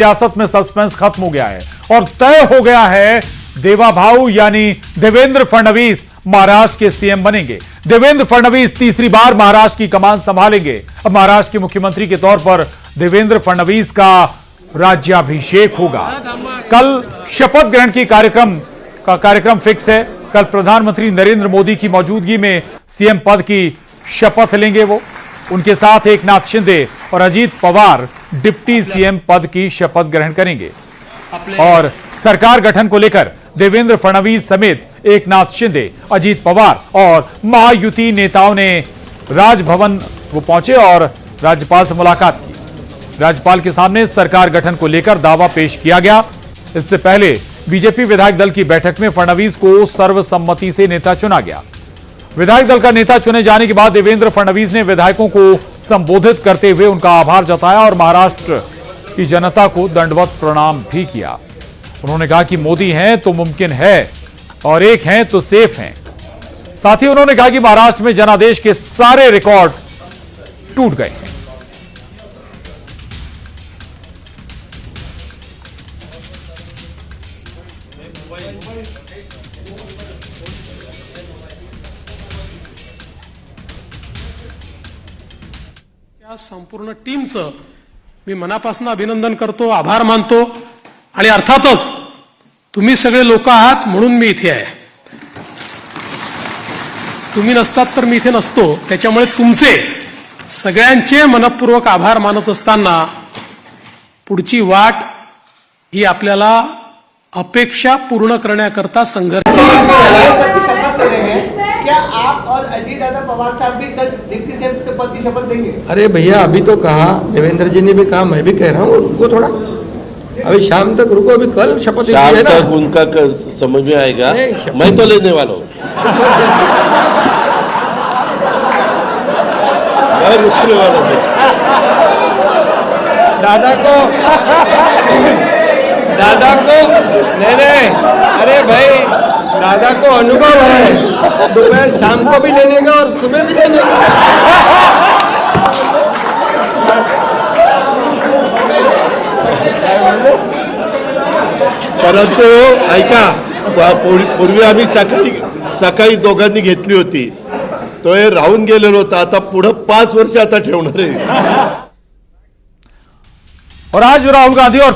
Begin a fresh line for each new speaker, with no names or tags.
सियासत में सस्पेंस खत्म हो गया है और तय हो गया है देवा भाऊ यानी देवेंद्र फडणवीस महाराष्ट्र के सीएम बनेंगे। देवेंद्र फडणवीस तीसरी बार महाराष्ट्र की कमान संभालेंगे। अब महाराष्ट्र के मुख्यमंत्री के तौर पर देवेंद्र फडणवीस का राज्याभिषेक होगा। कल शपथ ग्रहण की कार्यक्रम फिक्स है। कल प्रधानमंत्री नरेंद्र मोदी की मौजूदगी में सीएम पद की शपथ लेंगे वो। उनके साथ एकनाथ शिंदे और अजीत पवार डिप्टी सीएम पद की शपथ ग्रहण करेंगे और सरकार गठन को लेकर देवेंद्र फडणवीस समेत एकनाथ शिंदे, अजीत पवार और महायुति नेताओं ने राजभवन वो पहुंचे और राज्यपाल से मुलाकात की। राज्यपाल के सामने सरकार गठन को लेकर दावा पेश किया गया। इससे पहले बीजेपी विधायक दल की बैठक में फडणवीस को सर्वसम्मति से नेता चुना गया। विधायक दल का नेता चुने जाने के बाद देवेंद्र फडणवीस ने विधायकों को संबोधित करते हुए उनका आभार जताया और महाराष्ट्र की जनता को दंडवत प्रणाम भी किया। उन्होंने कहा कि मोदी हैं तो मुमकिन है और एक हैं तो सेफ हैं। साथ ही उन्होंने कहा कि महाराष्ट्र में जनादेश के सारे रिकॉर्ड टूट गए हैं।
या संपूर्ण टीमचं मी मनापासून अभिनंदन करतो, आभार मानतो आणि अर्थातच तुम्ही सगळे लोक आहात म्हणून मी इथे आहे। तुम्ही नसतात तर मी इथे नसतो। त्याच्यामुळे तुमचे सगळ्यांचे मनपूर्वक आभार मानत असताना पुढची वाट ही आपल्याला अपेक्षा पूर्ण करण्याकरता संघर्ष।
क्या आप और अजीत दादा पवार साहब भी कल डिप्टी सीएम पद की शपथ लेंगे?
अरे भैया अभी तो कहा, देवेंद्र जी ने भी कहा, मैं भी कह रहा हूँ रुको थोड़ा, अभी शाम तक रुको, अभी कल शपथ
शाम
है ना।
तक उनका समझ में आएगा। मैं तो लेने वाला हूँ। मैं रुकने वाला हूँ।
दादा को नहीं, अरे भाई दादा को अनुभव है, दोपहर शाम को भी लेने का और सुबह भी लेने का।
परंतु ऐका, पूर्वी आम्ही सकाळी दोघांनी घेतली होती, तो हे राहून गेलेलो होता। आता पुढे 5 वर्ष आता ठेवणार आहे।
और आज राहुल गांधी और